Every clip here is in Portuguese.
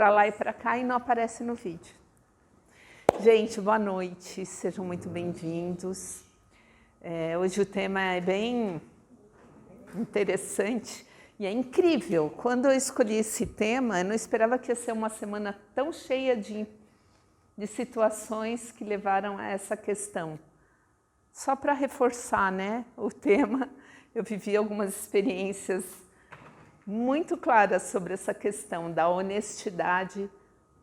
para lá e para cá e não aparece no vídeo. Gente, boa noite, sejam muito bem-vindos. Hoje o tema é bem interessante e é incrível. Quando eu escolhi esse tema, eu não esperava que ia ser uma semana tão cheia de situações que levaram a essa questão. Só para reforçar, né, o tema, eu vivi algumas experiências muito claras sobre essa questão da honestidade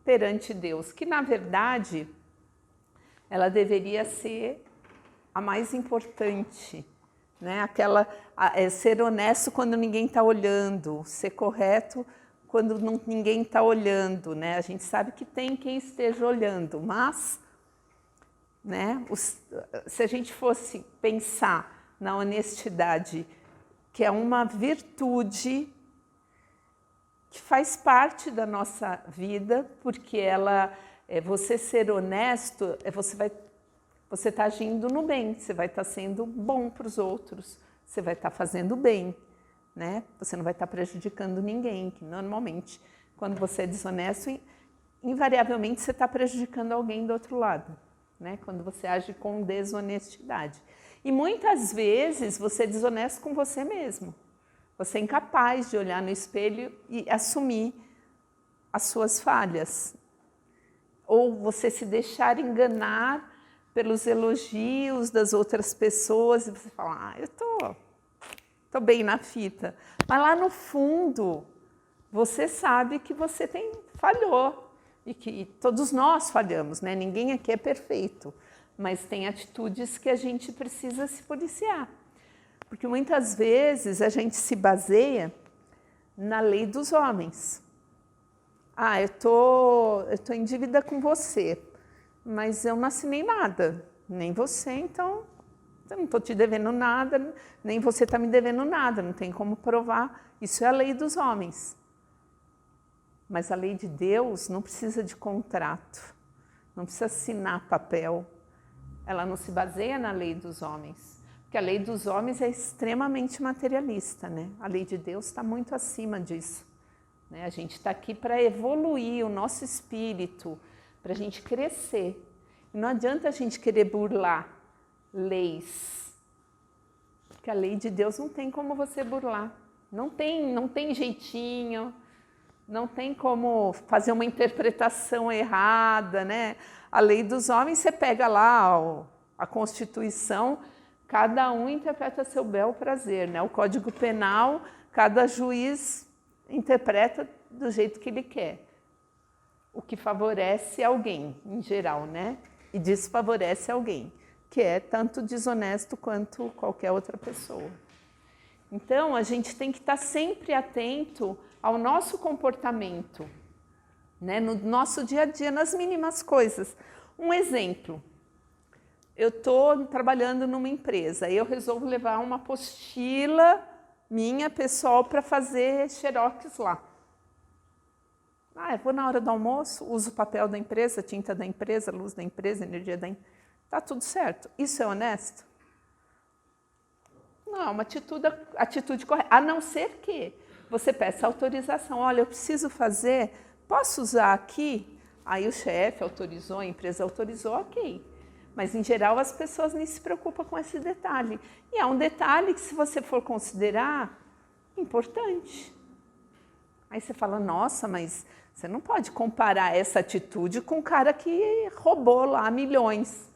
perante Deus, que na verdade ela deveria ser a mais importante, né? Ser honesto quando ninguém está olhando, ser correto quando ninguém está olhando, né? A gente sabe que tem quem esteja olhando, mas, né, se a gente fosse pensar na honestidade, que é uma virtude que faz parte da nossa vida, porque você ser honesto, você está agindo no bem, você vai estar sendo bom para os outros, você vai estar fazendo bem, né? Você não vai estar prejudicando ninguém, que normalmente, quando você é desonesto, invariavelmente você está prejudicando alguém do outro lado, né? Quando você age com desonestidade. E muitas vezes você é desonesto com você mesmo. Você é incapaz de olhar no espelho e assumir as suas falhas. Ou você se deixar enganar pelos elogios das outras pessoas e você fala, eu tô bem na fita. Mas lá no fundo, você sabe que você falhou e que todos nós falhamos, né? Ninguém aqui é perfeito, mas tem atitudes que a gente precisa se policiar. Porque muitas vezes a gente se baseia na lei dos homens. Eu tô em dívida com você, mas eu não assinei nada, nem você, então eu não estou te devendo nada, nem você está me devendo nada, não tem como provar. Isso é a lei dos homens. Mas a lei de Deus não precisa de contrato, não precisa assinar papel. Ela não se baseia na lei dos homens. Porque a lei dos homens é extremamente materialista, né? A lei de Deus está muito acima disso, né? A gente está aqui para evoluir o nosso espírito, para a gente crescer. E não adianta a gente querer burlar leis, porque a lei de Deus não tem como você burlar. Não tem jeitinho, não tem como fazer uma interpretação errada, né? A lei dos homens, você pega lá a Constituição, cada um interpreta a seu bel prazer, né? O Código Penal, cada juiz interpreta do jeito que ele quer. O que favorece alguém, em geral, né? E desfavorece alguém, que é tanto desonesto quanto qualquer outra pessoa. Então, a gente tem que estar sempre atento ao nosso comportamento, né? No nosso dia a dia, nas mínimas coisas. Um exemplo. Eu estou trabalhando numa empresa e eu resolvo levar uma apostila minha, pessoal, para fazer xerox lá. Eu vou na hora do almoço, uso o papel da empresa, tinta da empresa, luz da empresa, energia da empresa. Está tudo certo. Isso é honesto? Não, é uma atitude correta. A não ser que você peça autorização. Olha, eu preciso fazer, posso usar aqui? Aí o chefe autorizou, a empresa autorizou, ok. Mas, em geral, as pessoas nem se preocupam com esse detalhe. E é um detalhe que, se você for considerar, importante. Aí você fala, nossa, mas você não pode comparar essa atitude com o cara que roubou lá milhões.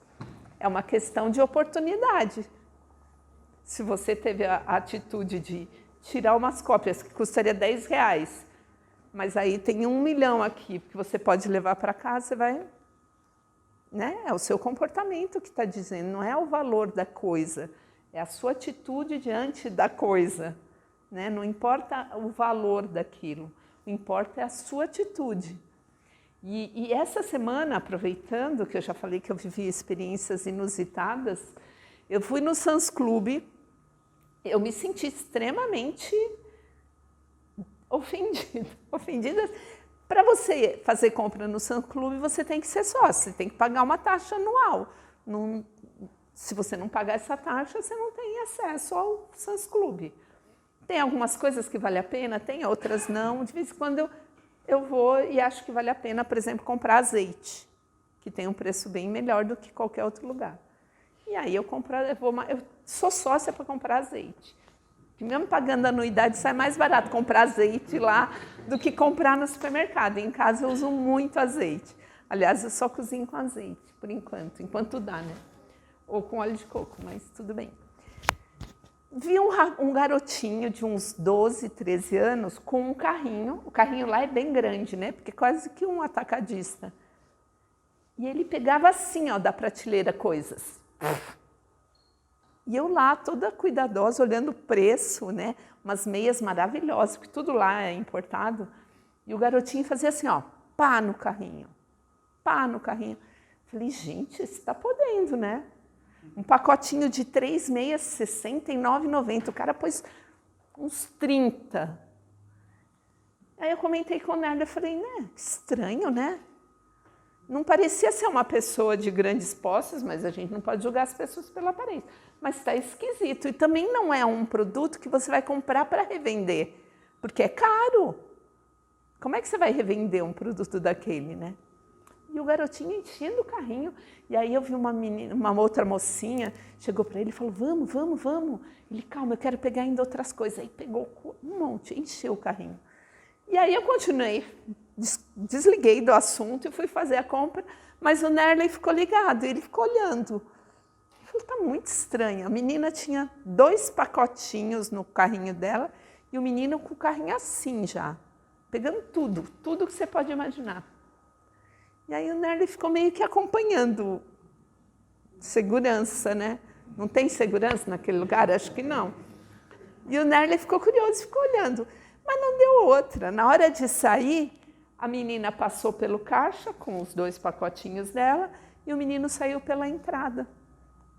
É uma questão de oportunidade. Se você teve a atitude de tirar umas cópias que custaria R$10, mas aí tem 1 milhão aqui, que você pode levar para casa, você vai... Né? É o seu comportamento que está dizendo, não é o valor da coisa, é a sua atitude diante da coisa, né? Não importa o valor daquilo, o que importa é a sua atitude. E essa semana, aproveitando que eu já falei que eu vivi experiências inusitadas, eu fui no Sam's Club, eu me senti extremamente ofendida. Para você fazer compra no Sam's Club, você tem que ser sócio, você tem que pagar uma taxa anual. Se você não pagar essa taxa, você não tem acesso ao Sam's Club. Tem algumas coisas que vale a pena, tem outras não. De vez em quando eu vou e acho que vale a pena, por exemplo, comprar azeite, que tem um preço bem melhor do que qualquer outro lugar. E aí eu sou sócia para comprar azeite. Que mesmo pagando anuidade, sai mais barato comprar azeite lá do que comprar no supermercado. Em casa eu uso muito azeite. Aliás, eu só cozinho com azeite, por enquanto dá, né? Ou com óleo de coco, mas tudo bem. Vi um garotinho de uns 12, 13 anos com um carrinho. O carrinho lá é bem grande, né? Porque é quase que um atacadista. E ele pegava assim, ó, da prateleira coisas. E eu lá, toda cuidadosa, olhando o preço, né? Umas meias maravilhosas, porque tudo lá é importado. E o garotinho fazia assim, ó, pá no carrinho. Pá no carrinho. Falei, gente, você está podendo, né? Um pacotinho de 3 meias, R$ 69,90. O cara pôs uns 30. Aí eu comentei com o Nerd, eu falei, né, que estranho, né? Não parecia ser uma pessoa de grandes posses, mas a gente não pode julgar as pessoas pela aparência. Mas está esquisito. E também não é um produto que você vai comprar para revender, porque é caro. Como é que você vai revender um produto daquele, né? E o garotinho enchendo o carrinho. E aí eu vi uma outra mocinha, chegou para ele e falou, vamos, vamos, vamos. Ele, calma, eu quero pegar ainda outras coisas. Aí pegou um monte, encheu o carrinho. E aí eu continuei, desliguei do assunto e fui fazer a compra, mas o Nerley ficou ligado, ele ficou olhando. Eu falei, tá muito estranho. A menina tinha 2 pacotinhos no carrinho dela e o menino com o carrinho assim já, pegando tudo que você pode imaginar. E aí o Nerley ficou meio que acompanhando segurança, né? Não tem segurança naquele lugar? Acho que não. E o Nerley ficou curioso, ficou olhando. Mas não deu outra. Na hora de sair, a menina passou pelo caixa com os 2 pacotinhos dela e o menino saiu pela entrada,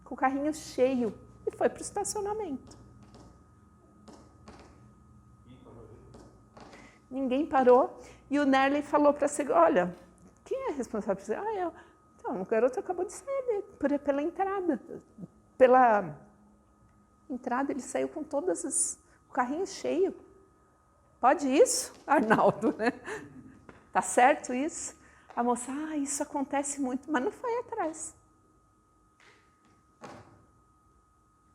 com o carrinho cheio, e foi para o estacionamento. Ninguém parou. E o Nerley falou para a segurança, olha, quem é responsável por isso? Eu. Então, o garoto acabou de sair pela entrada. Pela entrada, ele saiu com o carrinho cheio. Pode isso, Arnaldo, né? Tá certo isso? A moça, isso acontece muito, mas não foi atrás.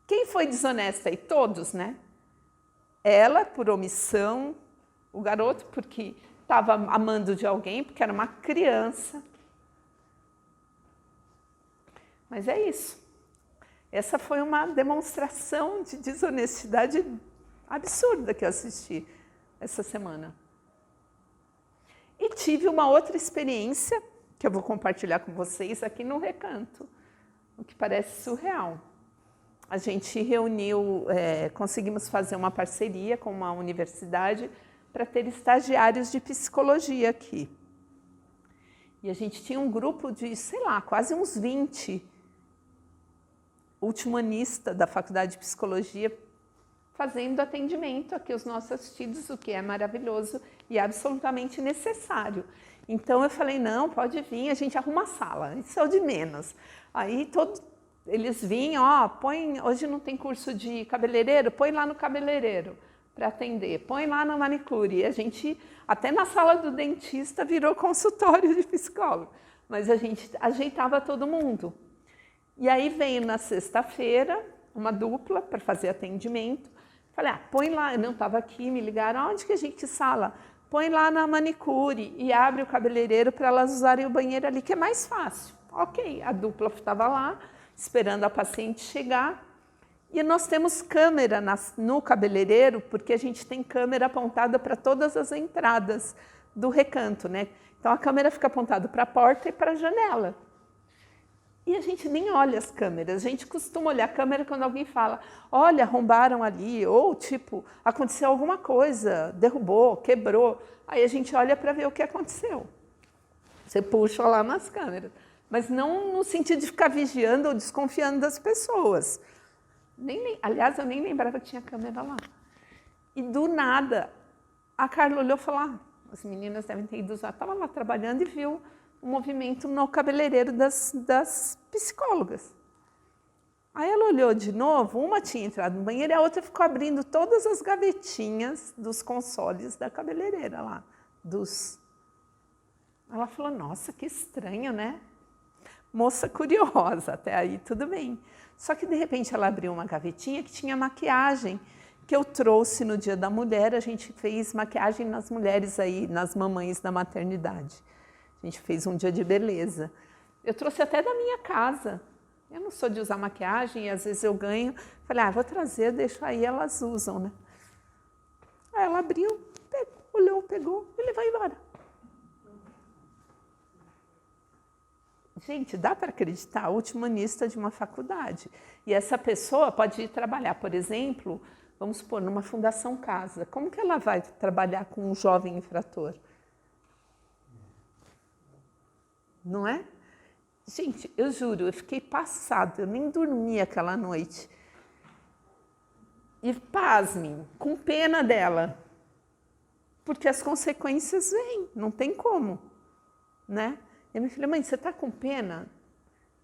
Quem foi desonesta aí? Todos, né? Ela, por omissão, o garoto, porque estava amando de alguém, porque era uma criança. Mas é isso. Essa foi uma demonstração de desonestidade absurda que eu assisti essa semana. E tive uma outra experiência, que eu vou compartilhar com vocês aqui no Recanto, o que parece surreal. A gente reuniu, conseguimos fazer uma parceria com uma universidade para ter estagiários de psicologia aqui. E a gente tinha um grupo de, sei lá, quase uns 20 ultimanistas da Faculdade de Psicologia fazendo atendimento aqui aos nossos assistidos, o que é maravilhoso e absolutamente necessário. Então eu falei, não, pode vir, a gente arruma a sala, isso é o de menos. Aí eles vinham, hoje não tem curso de cabeleireiro, põe lá no cabeleireiro para atender, põe lá na manicure. E a gente, até na sala do dentista, virou consultório de psicólogo, mas a gente ajeitava todo mundo. E aí veio na sexta-feira uma dupla para fazer atendimento. Falei, põe lá, eu não estava aqui, me ligaram, onde que a gente sala? Põe lá na manicure e abre o cabeleireiro para elas usarem o banheiro ali, que é mais fácil. Ok, a dupla estava lá, esperando a paciente chegar. E nós temos câmera no cabeleireiro, porque a gente tem câmera apontada para todas as entradas do Recanto, né? Então a câmera fica apontada para a porta e para a janela. E a gente nem olha as câmeras, a gente costuma olhar a câmera quando alguém fala, olha, arrombaram ali, ou tipo, aconteceu alguma coisa, derrubou, quebrou. Aí a gente olha para ver o que aconteceu. Você puxa lá nas câmeras, mas não no sentido de ficar vigiando ou desconfiando das pessoas. Aliás, eu nem lembrava que tinha câmera lá. E do nada, a Carla olhou e falou, as meninas devem ter ido usar, estava lá trabalhando e viu um movimento no cabeleireiro das psicólogas. Aí ela olhou de novo, uma tinha entrado no banheiro e a outra ficou abrindo todas as gavetinhas dos consoles da cabeleireira lá, dos Ela falou, nossa, que estranho, né? Moça curiosa, até aí tudo bem. Só que de repente ela abriu uma gavetinha que tinha maquiagem que eu trouxe no Dia da Mulher. A gente fez maquiagem nas mulheres aí, nas mamães da maternidade. A gente fez um dia de beleza. Eu trouxe até da minha casa. Eu não sou de usar maquiagem e às vezes eu ganho. Falei, vou trazer, deixo aí, elas usam, né? Aí ela abriu, pegou, olhou, pegou e levou embora. Gente, dá para acreditar? Ultimanista de uma faculdade. E essa pessoa pode ir trabalhar, por exemplo, vamos supor, numa fundação casa. Como que ela vai trabalhar com um jovem infrator? Não é? Gente, eu juro, eu fiquei passada, eu nem dormi aquela noite. E pasmem, com pena dela. Porque as consequências vêm, não tem como, né? E a minha filha, mãe, você está com pena?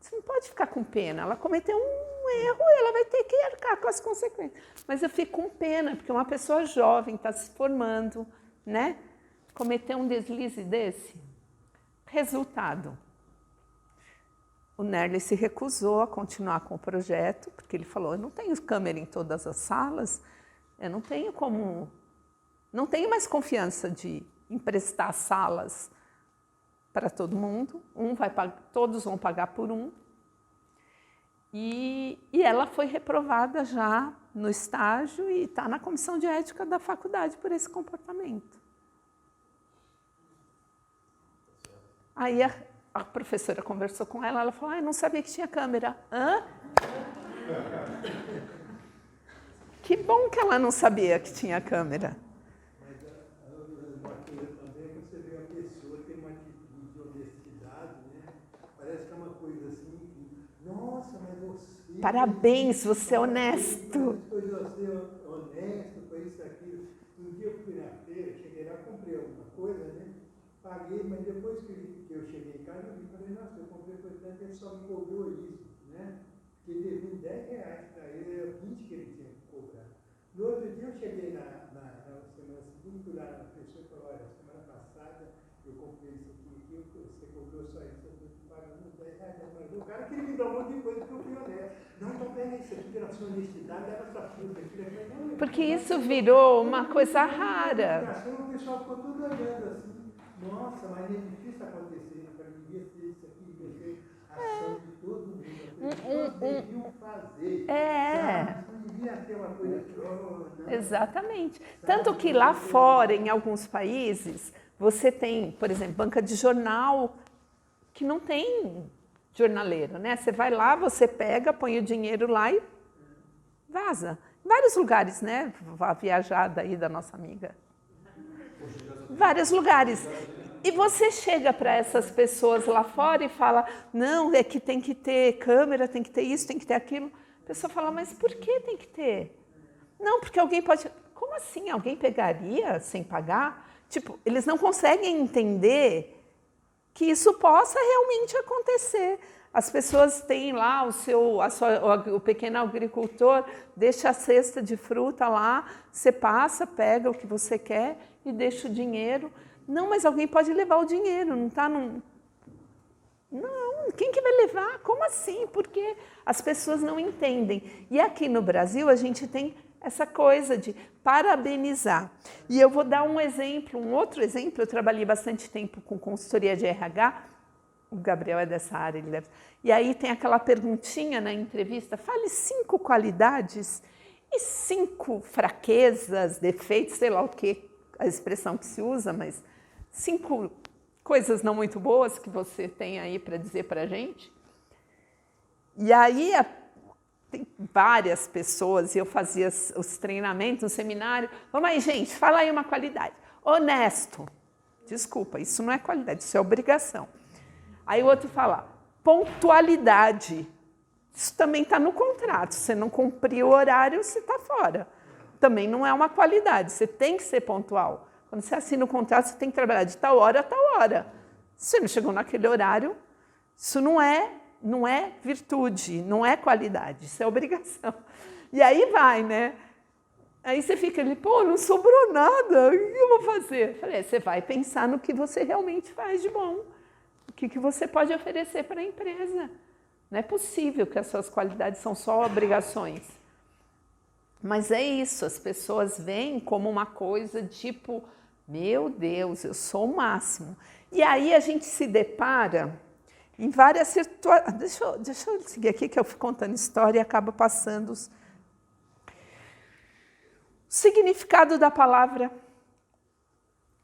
Você não pode ficar com pena. Ela cometeu um erro, ela vai ter que arcar com as consequências. Mas eu fico com pena, porque uma pessoa jovem está se formando, né? Cometer um deslize desse. Resultado. O Nerley se recusou a continuar com o projeto, porque ele falou, eu não tenho câmera em todas as salas, eu não tenho como... Não tenho mais confiança de emprestar salas para todo mundo, todos vão pagar por um. E ela foi reprovada já no estágio e está na comissão de ética da faculdade por esse comportamento. Aí a professora conversou com ela, ela falou, eu não sabia que tinha câmera. Hã? Que bom que ela não sabia que tinha câmera. Parabéns, você é honesto. Você é honesto, foi isso, aquilo. Um dia eu fui na feira, cheguei lá, comprei alguma coisa, né? Paguei, mas depois que eu cheguei em casa, eu falei, nossa, eu comprei coisa tanto, ele só me cobrou isso, né? Porque ele devia R$10 para ele, era 20 que ele tinha que cobrar. No outro dia eu cheguei na semana seguinte, fui lá na pessoa e falei, olha, semana passada eu comprei isso aqui, você cobrou só isso, eu estou te pagando R$10. Mas o cara queria me dar um monte de coisa que eu fui honesto. Não, então pega isso aqui pela sua honestidade, leva essa fruta aqui. Porque isso virou uma coisa rara. O pessoal ficou tudo olhando assim. Nossa, mas é difícil acontecer. Para devia ser isso aqui, devia ser ação de todo mundo. As pessoas deviam fazer. Não devia ter uma coisa que... Exatamente. Tanto que lá fora, em alguns países, você tem, por exemplo, banca de jornal que não tem jornaleiro, né? Você vai lá, você pega, põe o dinheiro lá e vaza. Em vários lugares, né? A viajada aí da nossa amiga. Vários lugares. E você chega para essas pessoas lá fora e fala, não, é que tem que ter câmera, tem que ter isso, tem que ter aquilo. A pessoa fala, mas por que tem que ter? Não, porque alguém pode... Como assim? Alguém pegaria sem pagar? Tipo, eles não conseguem entender que isso possa realmente acontecer. As pessoas têm lá o pequeno agricultor, deixa a cesta de fruta lá, você passa, pega o que você quer e deixa o dinheiro. Não, mas alguém pode levar o dinheiro, não está num... Não, quem que vai levar? Como assim? Porque as pessoas não entendem. E aqui no Brasil a gente tem essa coisa de parabenizar. E eu vou dar um exemplo, um outro exemplo. Eu trabalhei bastante tempo com consultoria de RH, o Gabriel é dessa área, ele deve... E aí tem aquela perguntinha na entrevista, fale 5 qualidades e 5 fraquezas, defeitos, sei lá o que, a expressão que se usa, mas 5 coisas não muito boas que você tem aí para dizer para a gente. E aí tem várias pessoas, e eu fazia os treinamentos, o seminário. Vamos aí, gente, fala aí uma qualidade. Honesto. Desculpa, isso não é qualidade, isso é obrigação. Aí o outro fala, pontualidade. Isso também está no contrato. Se você não cumprir o horário, você está fora. Também não é uma qualidade, você tem que ser pontual. Quando você assina o contrato, você tem que trabalhar de tal hora a tal hora. Se você não chegou naquele horário, isso não é virtude, não é qualidade, isso é obrigação. E aí vai, né? Aí você fica ali, pô, não sobrou nada, o que eu vou fazer? Eu falei, você vai pensar no que você realmente faz de bom, o que você pode oferecer para a empresa. Não é possível que as suas qualidades são só obrigações. Mas é isso, as pessoas veem como uma coisa tipo, meu Deus, eu sou o máximo. E aí a gente se depara em várias situações. Deixa eu seguir aqui que eu fico contando história e acaba passando o significado da palavra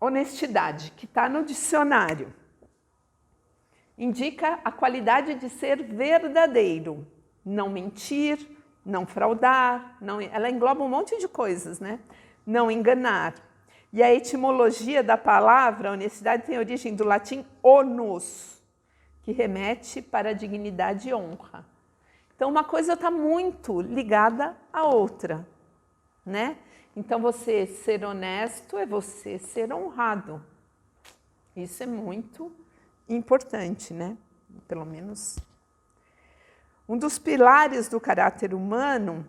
honestidade, que está no dicionário. Indica a qualidade de ser verdadeiro, não mentir, não fraudar, ela engloba um monte de coisas, né? Não enganar. E a etimologia da palavra honestidade tem origem do latim onus, que remete para a dignidade e honra. Então, uma coisa está muito ligada à outra, né? Então, você ser honesto é você ser honrado. Isso é muito importante, né? Pelo menos. Um dos pilares do caráter humano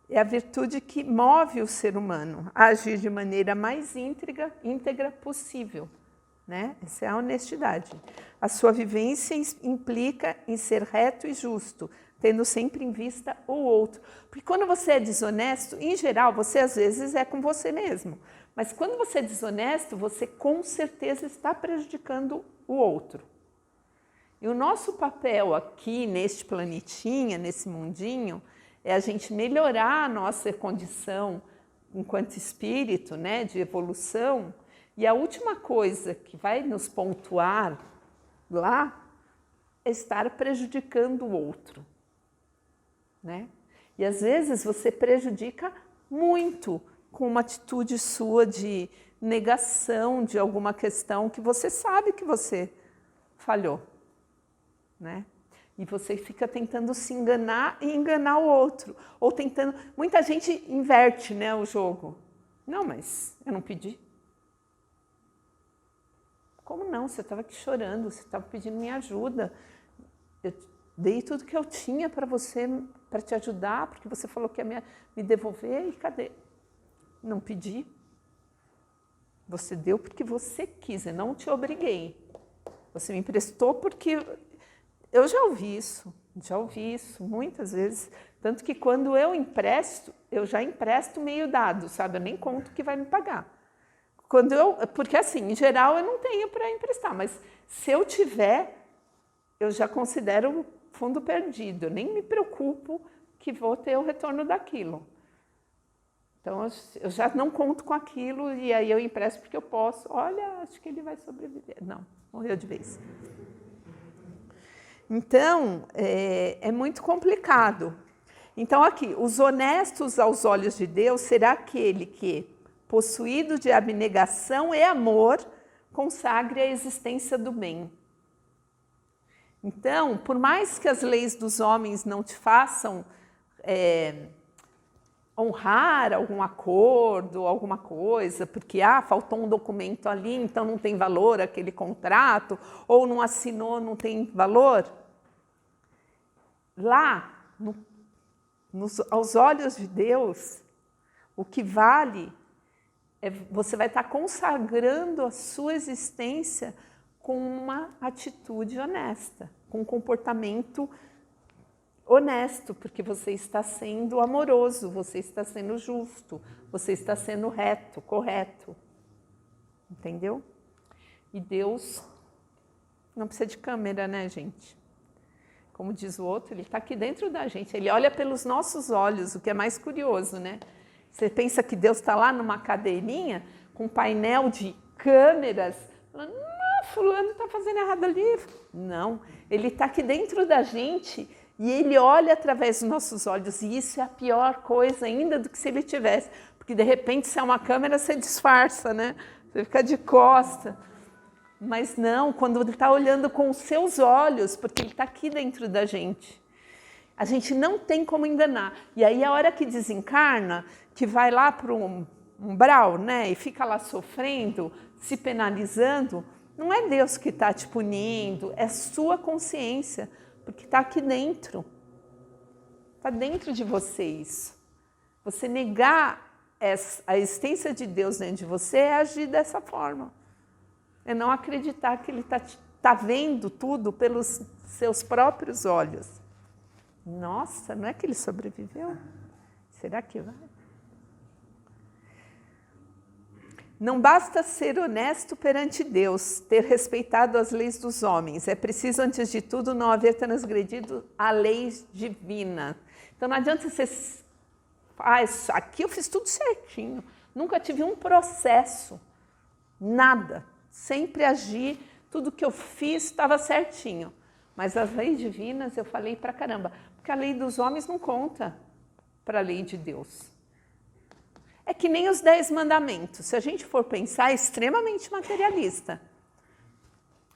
é a virtude que move o ser humano a agir de maneira mais íntegra possível, né? Essa é a honestidade. A sua vivência implica em ser reto e justo, tendo sempre em vista o outro. Porque quando você é desonesto, em geral, você às vezes é com você mesmo. Mas quando você é desonesto, você com certeza está prejudicando o outro. E o nosso papel aqui, neste planetinha, nesse mundinho, é a gente melhorar a nossa condição enquanto espírito, né, de evolução. E a última coisa que vai nos pontuar lá é estar prejudicando o outro, né? E às vezes você prejudica muito com uma atitude sua de negação de alguma questão que você sabe que você falhou, né? E você fica tentando se enganar e enganar o outro. Ou tentando... Muita gente inverte, né, o jogo. Não, mas eu não pedi. Como não? Você estava aqui chorando, você estava pedindo minha ajuda. Eu dei tudo que eu tinha para você, para te ajudar, porque você falou que ia me devolver, e cadê? Não pedi. Você deu porque você quis, eu não te obriguei. Você me emprestou porque... Eu já ouvi isso muitas vezes. Tanto que quando eu empresto, eu já empresto meio dado, sabe? Eu nem conto que vai me pagar. Porque assim, em geral eu não tenho para emprestar, mas se eu tiver, eu já considero fundo perdido. Eu nem me preocupo que vou ter o retorno daquilo. Então eu já não conto com aquilo e aí eu empresto porque eu posso. Olha, acho que ele vai sobreviver. Não, morreu de vez. Então, é muito complicado. Então, aqui, os honestos aos olhos de Deus será aquele que, possuído de abnegação e amor, consagre a existência do bem. Então, por mais que as leis dos homens não te façam honrar algum acordo, alguma coisa, porque faltou um documento ali, então não tem valor aquele contrato, ou não assinou, não tem valor. Lá, aos olhos de Deus, o que vale é você vai estar consagrando a sua existência com uma atitude honesta, com um comportamento honesto, porque você está sendo amoroso, você está sendo justo, você está sendo reto, correto. Entendeu? E Deus não precisa de câmera, né, gente? Como diz o outro, ele está aqui dentro da gente, ele olha pelos nossos olhos, o que é mais curioso, né? Você pensa que Deus está lá numa cadeirinha, com um painel de câmeras, falando, não, fulano está fazendo errado ali. Não, ele está aqui dentro da gente e ele olha através dos nossos olhos, e isso é a pior coisa ainda do que se ele tivesse, porque de repente se é uma câmera você disfarça, né? Você fica de costa. Mas não, quando ele está olhando com os seus olhos, porque ele está aqui dentro da gente. A gente não tem como enganar. E aí a hora que desencarna, que vai lá para um umbral, né, e fica lá sofrendo, se penalizando, não é Deus que está te punindo, é sua consciência, porque está aqui dentro. Está dentro de vocês. Você negar a existência de Deus dentro de você é agir dessa forma. É não acreditar que Ele está vendo tudo pelos seus próprios olhos. Nossa, não é que ele sobreviveu? Será que vai? Não basta ser honesto perante Deus, ter respeitado as leis dos homens. É preciso, antes de tudo, não haver transgredido a lei divina. Então não adianta você... isso aqui eu fiz tudo certinho. Nunca tive um processo. Nada. Sempre agi, tudo que eu fiz estava certinho. Mas as leis divinas eu falei pra caramba. Porque a lei dos homens não conta para a lei de Deus. É que nem os 10 mandamentos. Se a gente for pensar, é extremamente materialista.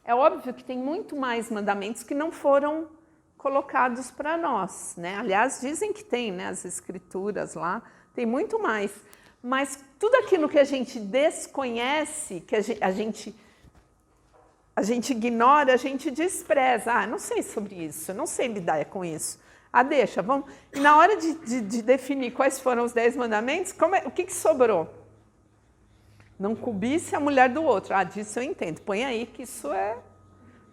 É óbvio que tem muito mais mandamentos que não foram colocados para nós, né? Aliás, dizem que tem, né? As escrituras lá, tem muito mais. Mas tudo aquilo que a gente desconhece, que a gente ignora, a gente despreza. Não sei sobre isso, não sei lidar com isso. Deixa, vamos... E na hora de definir quais foram os 10 mandamentos, o que sobrou? Não cobice a mulher do outro. Disso eu entendo. Põe aí que isso é...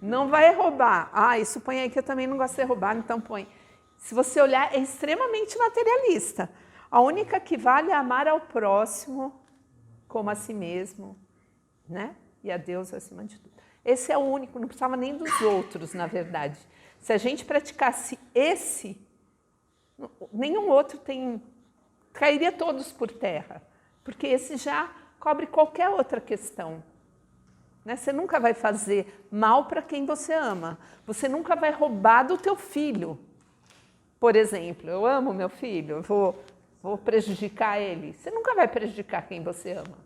Não vai roubar. Isso põe aí que eu também não gosto de roubar, então põe. Se você olhar, é extremamente materialista. A única que vale é amar ao próximo como a si mesmo, né? E a Deus acima de tudo. Esse é o único, não precisava nem dos outros, na verdade. Se a gente praticasse esse, nenhum outro cairia todos por terra, porque esse já cobre qualquer outra questão. Né? Você nunca vai fazer mal para quem você ama. Você nunca vai roubar do teu filho. Por exemplo, eu amo meu filho, eu vou prejudicar ele. Você nunca vai prejudicar quem você ama.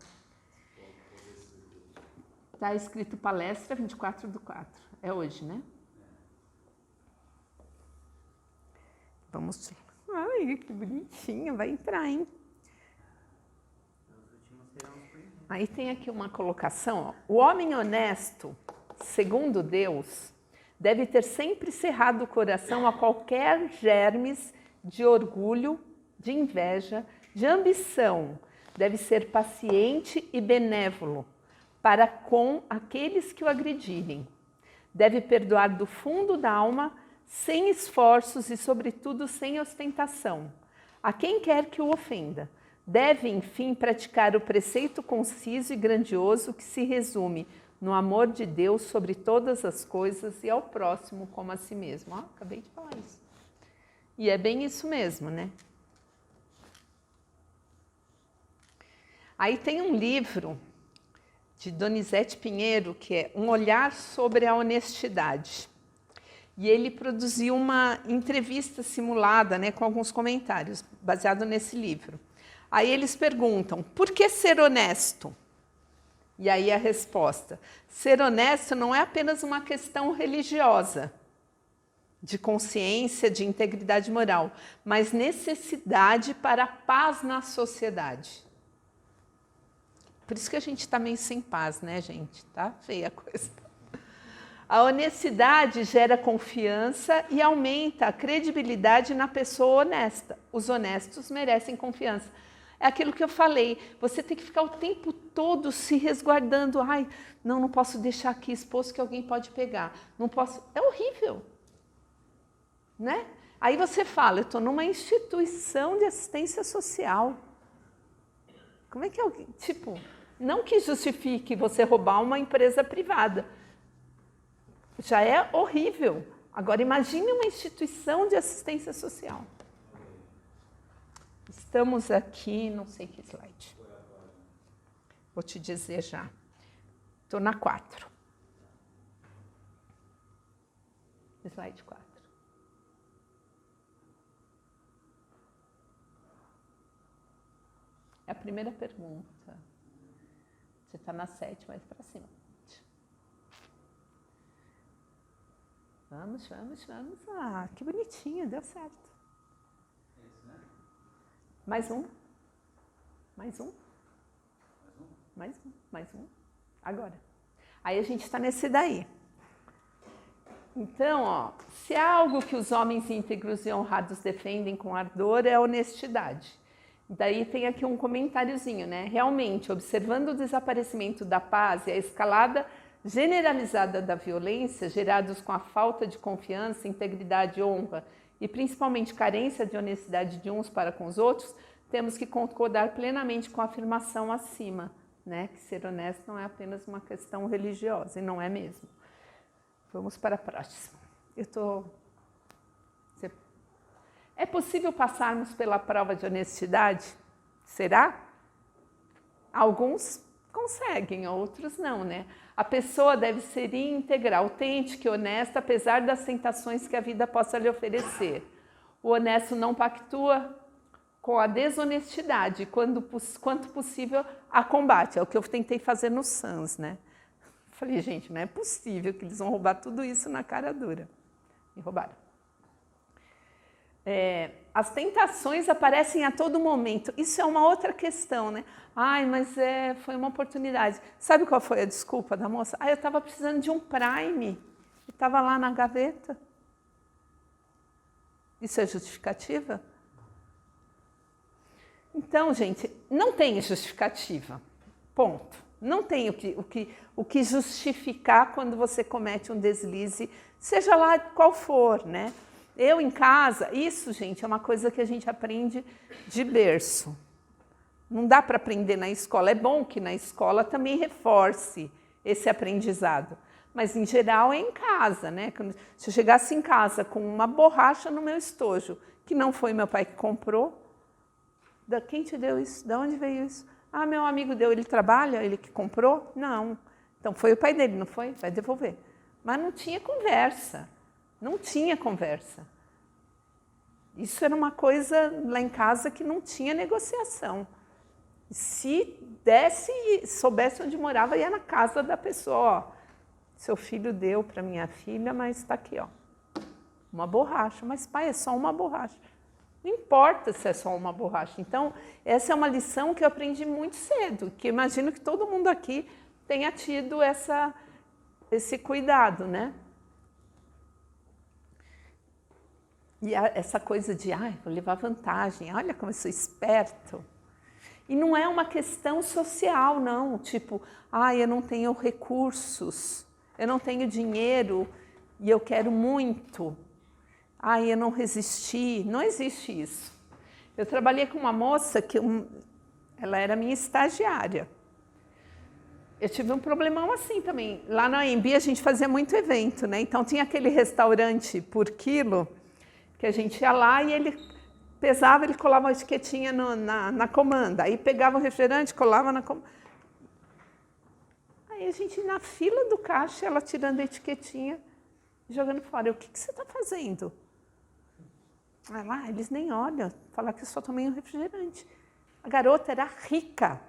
Está escrito palestra 24/4. É hoje, né? Vamos ver. Ai, que bonitinho, vai entrar, hein? Aí tem aqui uma colocação. O homem honesto, segundo Deus, deve ter sempre cerrado o coração a qualquer germes de orgulho, de inveja, de ambição. Deve ser paciente e benévolo para com aqueles que o agredirem. Deve perdoar do fundo da alma, sem esforços e, sobretudo, sem ostentação, a quem quer que o ofenda. Deve, enfim, praticar o preceito conciso e grandioso que se resume no amor de Deus sobre todas as coisas e ao próximo como a si mesmo. Acabei de falar isso. E é bem isso mesmo, né? Aí tem um livro de Donizete Pinheiro, que é Um Olhar sobre a Honestidade. E ele produziu uma entrevista simulada, né, com alguns comentários, baseado nesse livro. Aí eles perguntam, por que ser honesto? E aí a resposta, ser honesto não é apenas uma questão religiosa, de consciência, de integridade moral, mas necessidade para a paz na sociedade. Por isso que a gente está meio sem paz, né, gente? Tá feia a coisa. A honestidade gera confiança e aumenta a credibilidade na pessoa honesta. Os honestos merecem confiança. É aquilo que eu falei, você tem que ficar o tempo todo se resguardando. Não posso deixar aqui exposto que alguém pode pegar. Não posso. É horrível. Né? Aí você fala, eu estou numa instituição de assistência social. Como é que alguém... não que justifique você roubar uma empresa privada. Já é horrível. Agora, imagine uma instituição de assistência social. Estamos aqui, não sei que slide. Vou te dizer já. Estou na 4. Slide 4. É a primeira pergunta. Você está na 7, mais para cima. Vamos. Que bonitinho, deu certo. Mais um. Agora. Aí a gente está nesse daí. Então, se há algo que os homens íntegros e honrados defendem com ardor, é a honestidade. Daí tem aqui um comentáriozinho, né? Realmente, observando o desaparecimento da paz e a escalada generalizada da violência, gerados com a falta de confiança, integridade, honra e principalmente carência de honestidade de uns para com os outros, temos que concordar plenamente com a afirmação acima, né? Que ser honesto não é apenas uma questão religiosa, e não é mesmo. Vamos para a próxima. É possível passarmos pela prova de honestidade? Será? Alguns conseguem, outros não, né? A pessoa deve ser íntegra, autêntica e honesta, apesar das tentações que a vida possa lhe oferecer. O honesto não pactua com a desonestidade, quanto possível a combate. É o que eu tentei fazer no SANS, né? Falei, gente, não é possível que eles vão roubar tudo isso na cara dura. E roubaram. As tentações aparecem a todo momento. Isso é uma outra questão, né? Ai, mas foi uma oportunidade. Sabe qual foi a desculpa da moça? Eu estava precisando de um Prime. Estava lá na gaveta. Isso é justificativa? Então, gente, não tem justificativa. Ponto. Não tem o que justificar quando você comete um deslize, seja lá qual for, né? Eu em casa, isso, gente, é uma coisa que a gente aprende de berço. Não dá para aprender na escola. É bom que na escola também reforce esse aprendizado. Mas, em geral, é em casa, né? Se eu chegasse em casa com uma borracha no meu estojo, que não foi meu pai que comprou, quem te deu isso? De onde veio isso? Ah, meu amigo deu, ele trabalha, ele que comprou? Não. Então, foi o pai dele, não foi? Vai devolver. Mas não tinha conversa. Não tinha conversa. Isso era uma coisa lá em casa que não tinha negociação. Se soubesse onde morava, ia na casa da pessoa. Ó, seu filho deu para minha filha, mas está aqui, ó, uma borracha. Mas, pai, é só uma borracha. Não importa se é só uma borracha. Então, essa é uma lição que eu aprendi muito cedo, que eu imagino que todo mundo aqui tenha tido esse cuidado, né? E essa coisa de, vou levar vantagem, olha como eu sou esperto. E não é uma questão social, não. Tipo, eu não tenho recursos, eu não tenho dinheiro e eu quero muito. Eu não resisti. Não existe isso. Eu trabalhei com uma moça que ela era minha estagiária. Eu tive um problemão assim também. Lá na AMB a gente fazia muito evento, né? Então tinha aquele restaurante por quilo, que a gente ia lá e ele pesava, ele colava uma etiquetinha na comanda. Aí pegava o refrigerante, colava na comanda. Aí a gente, na fila do caixa, ela tirando a etiquetinha e jogando fora. O que você está fazendo? Lá, eles nem olham, falar que eu só tomei um refrigerante. A garota era rica,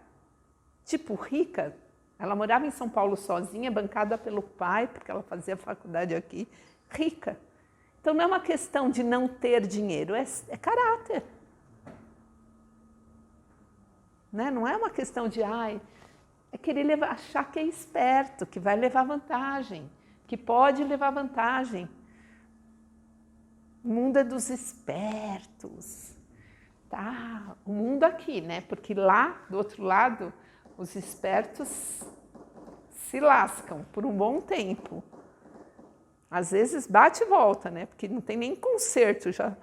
tipo rica. Ela morava em São Paulo sozinha, bancada pelo pai, porque ela fazia faculdade aqui, rica. Então, não é uma questão de não ter dinheiro, é caráter. Né? Não é uma questão de, é querer achar que é esperto, que vai levar vantagem, que pode levar vantagem. O mundo é dos espertos. Tá? O mundo aqui, né? Porque lá, do outro lado, os espertos se lascam por um bom tempo. Às vezes bate e volta, né? Porque não tem nem conserto. Já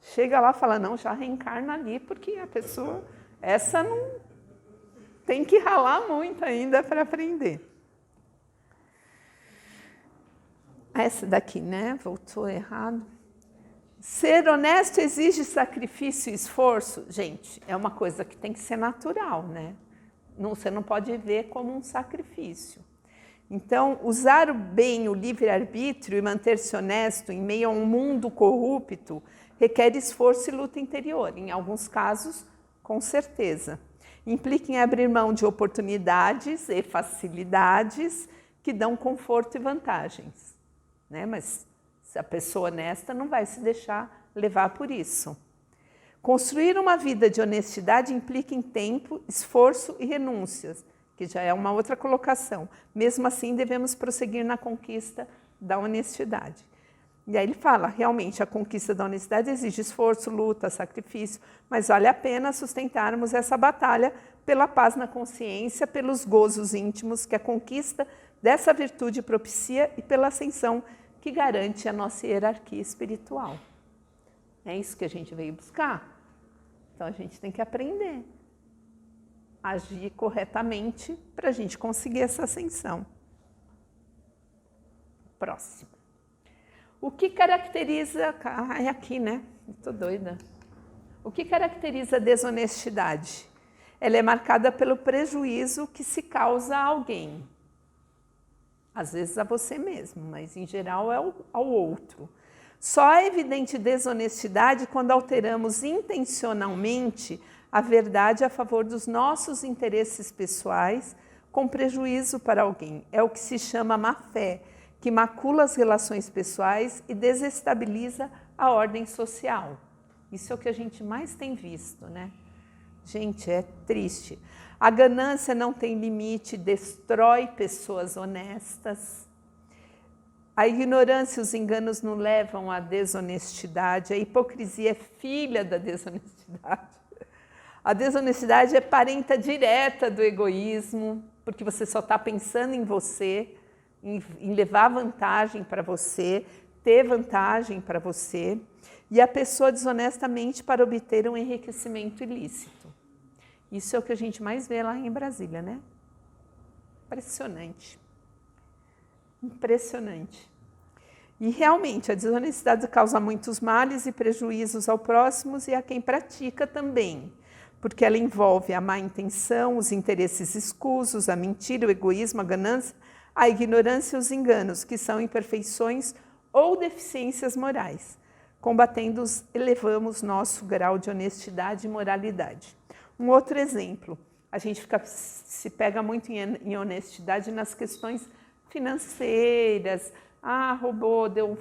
chega lá e fala, não, já reencarna ali, porque a pessoa, essa não tem que ralar muito ainda para aprender. Essa daqui, né? Voltou errado. Ser honesto exige sacrifício e esforço? Gente, é uma coisa que tem que ser natural, né? Você não pode ver como um sacrifício. Então, usar bem o livre-arbítrio e manter-se honesto em meio a um mundo corrupto requer esforço e luta interior. Em alguns casos, com certeza. Implica em abrir mão de oportunidades e facilidades que dão conforto e vantagens, né? Mas a pessoa honesta não vai se deixar levar por isso. Construir uma vida de honestidade implica em tempo, esforço e renúncias, que já é uma outra colocação. Mesmo assim, devemos prosseguir na conquista da honestidade. E aí ele fala, realmente, a conquista da honestidade exige esforço, luta, sacrifício, mas vale a pena sustentarmos essa batalha pela paz na consciência, pelos gozos íntimos que a conquista dessa virtude propicia e pela ascensão que garante a nossa hierarquia espiritual. É isso que a gente veio buscar. Então a gente tem que aprender a agir corretamente para a gente conseguir essa ascensão. Próximo. O que caracteriza... é aqui, né? Estou doida. O que caracteriza a desonestidade? Ela é marcada pelo prejuízo que se causa a alguém. Às vezes a você mesmo, mas em geral é ao outro. Só é evidente desonestidade quando alteramos intencionalmente a verdade a favor dos nossos interesses pessoais com prejuízo para alguém. É o que se chama má-fé, que macula as relações pessoais e desestabiliza a ordem social. Isso é o que a gente mais tem visto, né? Gente, é triste. A ganância não tem limite, destrói pessoas honestas. A ignorância e os enganos nos levam à desonestidade. A hipocrisia é filha da desonestidade. A desonestidade é parenta direta do egoísmo, porque você só está pensando em você, em levar vantagem para você, ter vantagem para você, e a pessoa desonestamente para obter um enriquecimento ilícito. Isso é o que a gente mais vê lá em Brasília, né? Impressionante. Impressionante. E realmente a desonestidade causa muitos males e prejuízos ao próximo e a quem pratica também, porque ela envolve a má intenção, os interesses escusos, a mentira, o egoísmo, a ganância, a ignorância e os enganos, que são imperfeições ou deficiências morais. Combatendo-os, elevamos nosso grau de honestidade e moralidade. Um outro exemplo, a gente se pega muito em honestidade nas questões financeiras, roubou,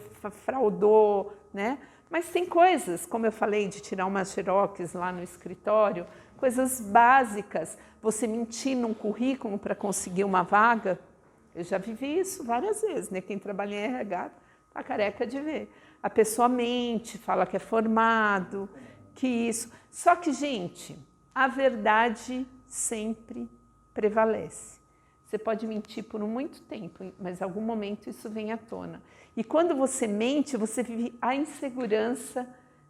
fraudou, né? Mas tem coisas, como eu falei, de tirar uma xerox lá no escritório, coisas básicas, você mentir num currículo para conseguir uma vaga. Eu já vivi isso várias vezes, né? Quem trabalha em RH está careca de ver. A pessoa mente, fala que é formado, que isso. Só que, gente, a verdade sempre prevalece. Você pode mentir por muito tempo, mas em algum momento isso vem à tona. E quando você mente, você vive a insegurança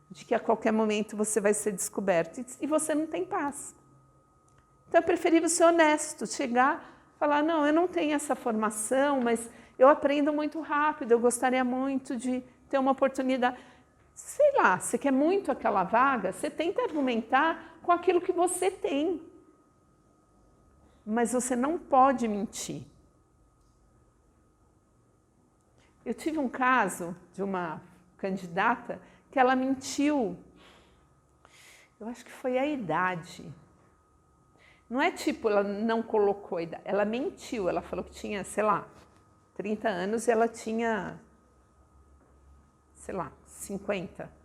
de que a qualquer momento você vai ser descoberto. E você não tem paz. Então é preferível ser honesto, chegar, falar, não, eu não tenho essa formação, mas eu aprendo muito rápido, eu gostaria muito de ter uma oportunidade. Sei lá, você quer muito aquela vaga, você tenta argumentar com aquilo que você tem. Mas você não pode mentir. Eu tive um caso de uma candidata que ela mentiu. Eu acho que foi a idade. Não é tipo, ela não colocou a idade, ela mentiu. Ela falou que tinha, sei lá, 30 anos e ela tinha, sei lá, 50.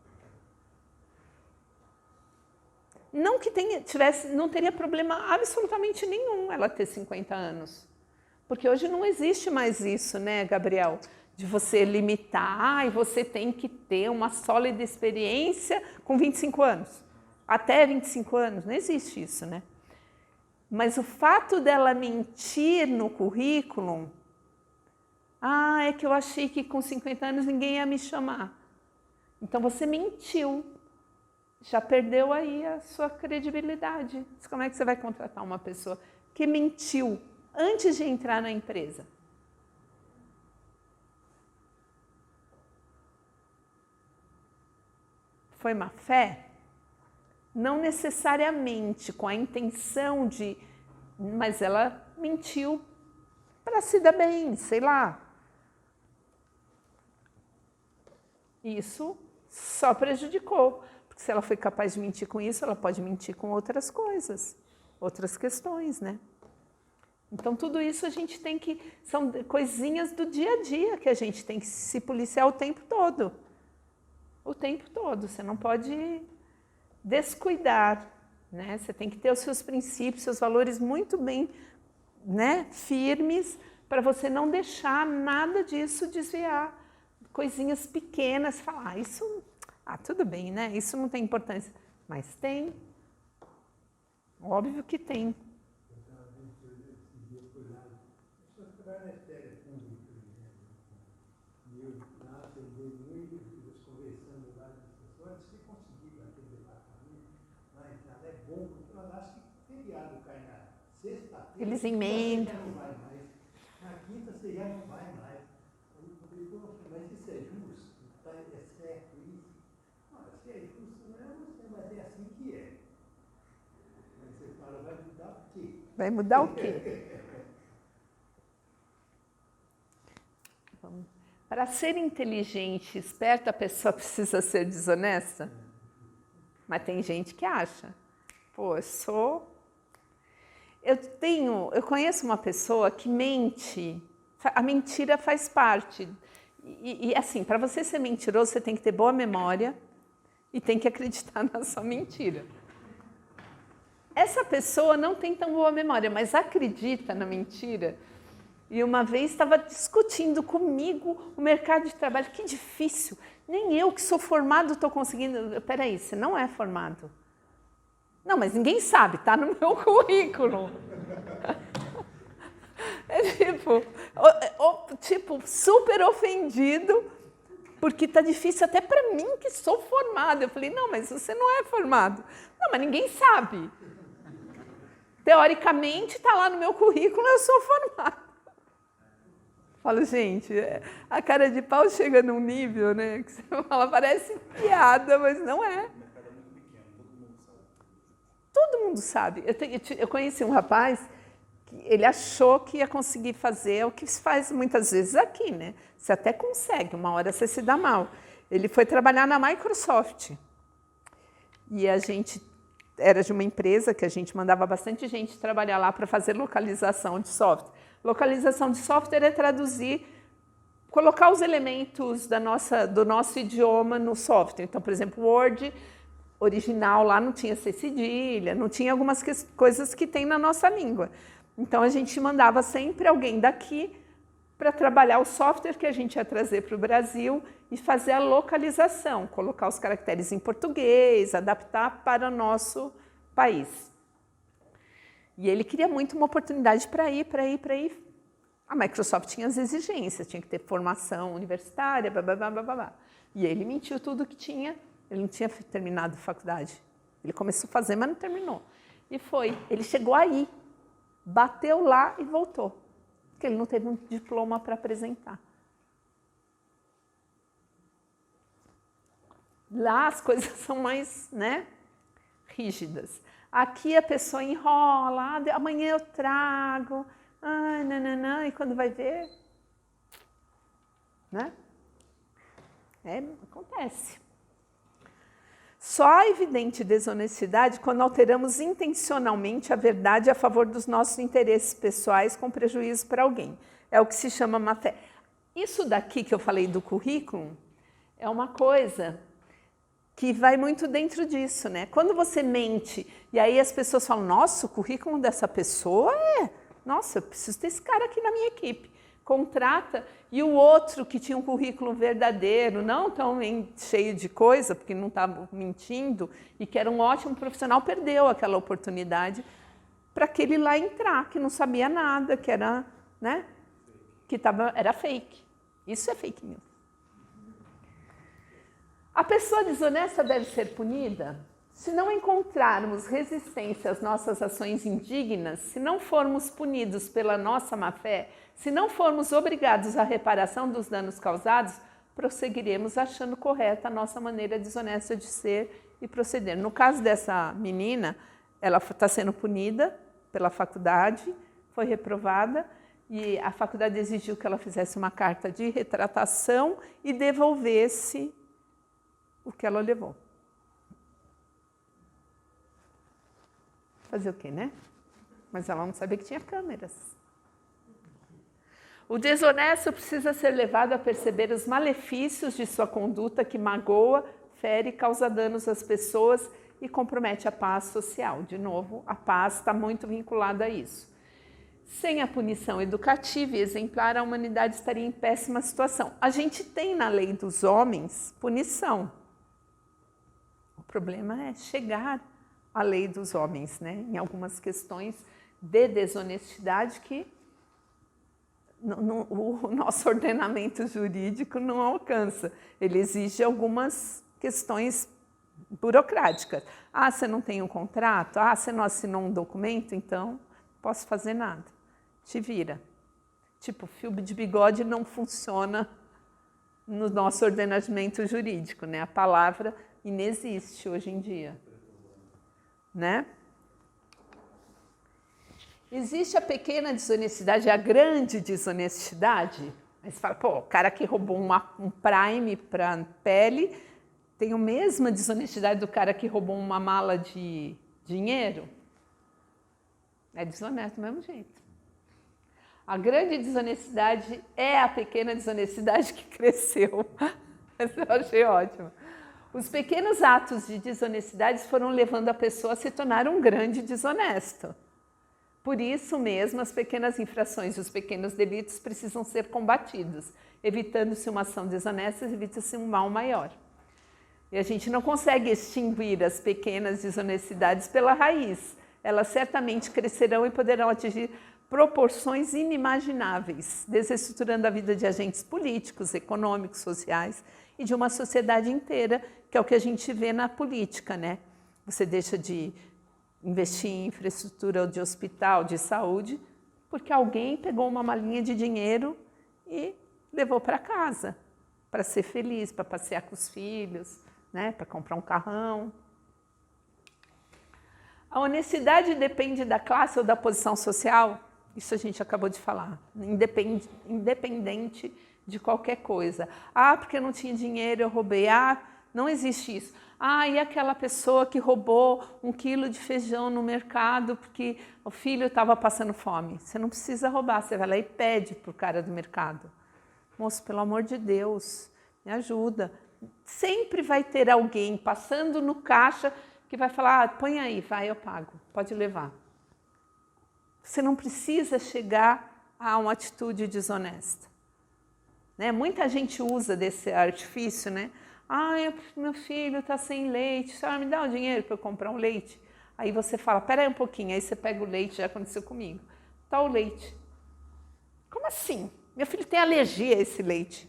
Não que não teria problema absolutamente nenhum ela ter 50 anos. Porque hoje não existe mais isso, né, Gabriel? De você limitar, e você tem que ter uma sólida experiência com 25 anos. Até 25 anos, não existe isso, né? Mas o fato dela mentir no currículo, é que eu achei que com 50 anos ninguém ia me chamar. Então você mentiu. Já perdeu aí a sua credibilidade. Como é que você vai contratar uma pessoa que mentiu antes de entrar na empresa? Foi má fé? Não necessariamente com a intenção de... Mas ela mentiu para se dar bem, sei lá. Isso só prejudicou. Porque se ela foi capaz de mentir com isso, ela pode mentir com outras coisas, outras questões, né? Então, tudo isso a gente tem que... São coisinhas do dia a dia que a gente tem que se policiar o tempo todo. O tempo todo. Você não pode descuidar, né? Você tem que ter os seus princípios, seus valores muito bem, né, firmes, para você não deixar nada disso desviar coisinhas pequenas, falar, tudo bem, né? Isso não tem importância. Mas tem. Óbvio que tem. Eles emendam. Na quinta você já não vai mais. Mas isso é justo? É certo isso? Não, se é justo, não é você, mas é assim que é. Mas você fala, vai mudar o quê? Vai mudar o quê? Para ser inteligente, esperta, a pessoa precisa ser desonesta? Mas tem gente que acha. Pô, eu conheço uma pessoa que mente, a mentira faz parte. E assim, para você ser mentiroso, você tem que ter boa memória e tem que acreditar na sua mentira. Essa pessoa não tem tão boa memória, mas acredita na mentira. E uma vez estava discutindo comigo o mercado de trabalho. Que difícil, nem eu que sou formado estou conseguindo. Peraí, você não é formado. Não, mas ninguém sabe, tá no meu currículo. É tipo, super ofendido, porque tá difícil até para mim que sou formada. Eu falei, não, mas você não é formado. Não, mas ninguém sabe. Teoricamente, tá lá no meu currículo, eu sou formada. Falo, gente, a cara de pau chega num nível, né, que você fala, parece piada, mas não é. Todo mundo sabe. Eu conheci um rapaz que ele achou que ia conseguir fazer o que se faz muitas vezes aqui, né? Você até consegue, uma hora você se dá mal. Ele foi trabalhar na Microsoft. E a gente era de uma empresa que a gente mandava bastante gente trabalhar lá para fazer localização de software. Localização de software é traduzir, colocar os elementos do nosso idioma no software. Então, por exemplo, Word original lá não tinha C cedilha, não tinha algumas coisas que tem na nossa língua. Então, a gente mandava sempre alguém daqui para trabalhar o software que a gente ia trazer para o Brasil e fazer a localização, colocar os caracteres em português, adaptar para o nosso país. E ele queria muito uma oportunidade para ir. A Microsoft tinha as exigências, tinha que ter formação universitária, blá, blá, blá, blá, blá. E ele mentiu tudo que tinha. Ele não tinha terminado a faculdade. Ele começou a fazer, mas não terminou. E foi. Ele chegou aí, bateu lá e voltou. Porque ele não teve um diploma para apresentar. Lá as coisas são mais, né, rígidas. Aqui a pessoa enrola, amanhã eu trago, e quando vai ver, né? Acontece. Só há evidente desonestidade quando alteramos intencionalmente a verdade a favor dos nossos interesses pessoais com prejuízo para alguém. É o que se chama má fé. Isso daqui que eu falei do currículo é uma coisa que vai muito dentro disso, né? Quando você mente e aí as pessoas falam, nossa, o currículo dessa pessoa nossa, eu preciso ter esse cara aqui na minha equipe. Contrata, e o outro que tinha um currículo verdadeiro, não tão cheio de coisa, porque não estava mentindo, e que era um ótimo profissional, perdeu aquela oportunidade para aquele lá entrar, que não sabia nada, que era, né, era fake. Isso é fake news. A pessoa desonesta deve ser punida? Se não encontrarmos resistência às nossas ações indignas, se não formos punidos pela nossa má-fé, se não formos obrigados à reparação dos danos causados, prosseguiremos achando correta a nossa maneira desonesta de ser e proceder. No caso dessa menina, ela está sendo punida pela faculdade, foi reprovada e a faculdade exigiu que ela fizesse uma carta de retratação e devolvesse o que ela levou. Fazer o quê, né? Mas ela não sabia que tinha câmeras. O desonesto precisa ser levado a perceber os malefícios de sua conduta que magoa, fere e causa danos às pessoas e compromete a paz social. De novo, a paz está muito vinculada a isso. Sem a punição educativa e exemplar, a humanidade estaria em péssima situação. A gente tem na lei dos homens punição. O problema é chegar à lei dos homens, né? Em algumas questões de desonestidade que o nosso ordenamento jurídico não alcança. Ele exige algumas questões burocráticas. Ah, você não tem um contrato? Ah, você não assinou um documento? Então, não posso fazer nada. Te vira. Tipo, fio de bigode não funciona no nosso ordenamento jurídico, né? A palavra inexiste hoje em dia, né? Existe a pequena desonestidade, a grande desonestidade. Aí você fala, pô, o cara que roubou um Prime para pele tem a mesma desonestidade do cara que roubou uma mala de dinheiro? É desonesto do mesmo jeito. A grande desonestidade é a pequena desonestidade que cresceu. Essa eu achei ótimo. Os pequenos atos de desonestidade foram levando a pessoa a se tornar um grande desonesto. Por isso mesmo, as pequenas infrações e os pequenos delitos precisam ser combatidos. Evitando-se uma ação desonesta, evita-se um mal maior. E a gente não consegue extinguir as pequenas desonestidades pela raiz. Elas certamente crescerão e poderão atingir proporções inimagináveis, desestruturando a vida de agentes políticos, econômicos, sociais e de uma sociedade inteira, que é o que a gente vê na política, né? Você deixa de investir em infraestrutura de hospital, de saúde, porque alguém pegou uma malinha de dinheiro e levou para casa, para ser feliz, para passear com os filhos, né? Para comprar um carrão. A honestidade depende da classe ou da posição social? Isso a gente acabou de falar, independente de qualquer coisa. Ah, porque eu não tinha dinheiro, eu roubei. Ah, não existe isso. Ah, e aquela pessoa que roubou 1 quilo de feijão no mercado porque o filho estava passando fome. Você não precisa roubar, você vai lá e pede para o cara do mercado. Moço, pelo amor de Deus, me ajuda. Sempre vai ter alguém passando no caixa que vai falar, ah, põe aí, vai, eu pago, pode levar. Você não precisa chegar a uma atitude desonesta. Né? Muita gente usa desse artifício, né? Ah, meu filho está sem leite, a senhora me dá o dinheiro para eu comprar um leite? Aí você fala, pera aí um pouquinho, aí você pega o leite, já aconteceu comigo. Tá o leite. Como assim? Meu filho tem alergia a esse leite.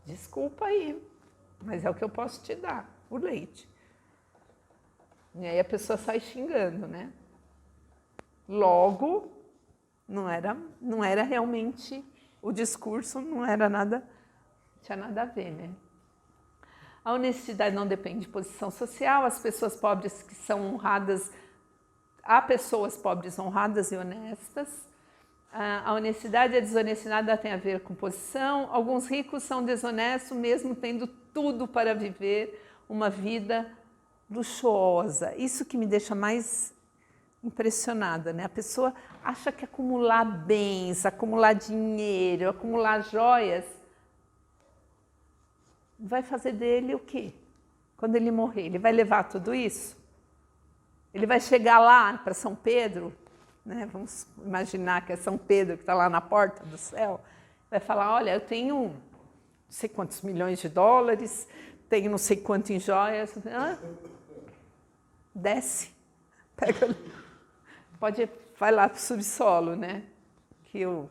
Desculpa aí, mas é o que eu posso te dar, o leite. E aí a pessoa sai xingando, né? Logo, não era realmente, o discurso não era nada, tinha nada a ver, né? A honestidade não depende de posição social, as pessoas pobres que são honradas, há pessoas pobres honradas e honestas. A honestidade e a desonestidade tem a ver com posição. Alguns ricos são desonestos mesmo tendo tudo para viver uma vida luxuosa. Isso que me deixa mais impressionada, né? A pessoa acha que acumular bens, acumular dinheiro, acumular joias vai fazer dele o quê? Quando ele morrer, ele vai levar tudo isso? Ele vai chegar lá para São Pedro, né? Vamos imaginar que é São Pedro que está lá na porta do céu, vai falar, olha, eu tenho não sei quantos milhões de dólares, tenho não sei quanto em joias. Desce, pega, vai lá para o subsolo, né? Que o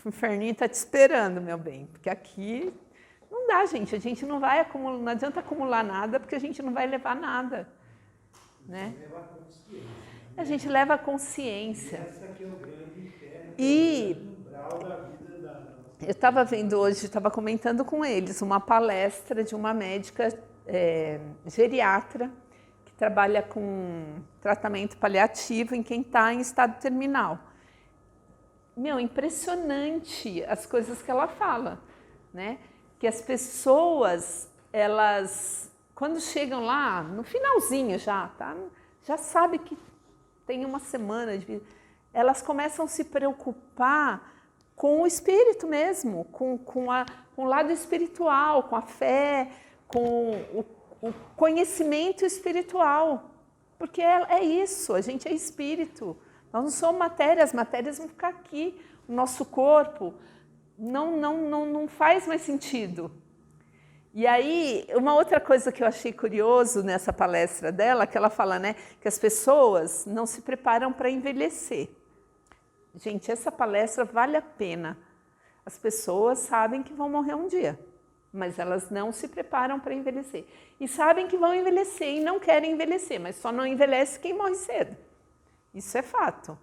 inferninho está te esperando, meu bem, porque aqui não dá, gente, a gente não vai acumular, não adianta acumular nada, porque a gente não vai levar nada, né? A gente leva a consciência. E eu estava vendo hoje, estava comentando com eles, uma palestra de uma médica geriatra que trabalha com tratamento paliativo em quem está em estado terminal. Meu, impressionante as coisas que ela fala, né? Que as pessoas, elas, quando chegam lá, no finalzinho já, tá? Já sabe que tem uma semana de vida, elas começam a se preocupar com o espírito mesmo, com o lado espiritual, com a fé, com o conhecimento espiritual. Porque é isso, a gente é espírito. Nós não somos matéria, as matérias vão ficar aqui. O nosso corpo não faz mais sentido. E aí, uma outra coisa que eu achei curioso nessa palestra dela, que ela fala, né, que as pessoas não se preparam para envelhecer. Gente, essa palestra vale a pena. As pessoas sabem que vão morrer um dia, mas elas não se preparam para envelhecer. E sabem que vão envelhecer e não querem envelhecer, mas só não envelhece quem morre cedo. Isso é fato.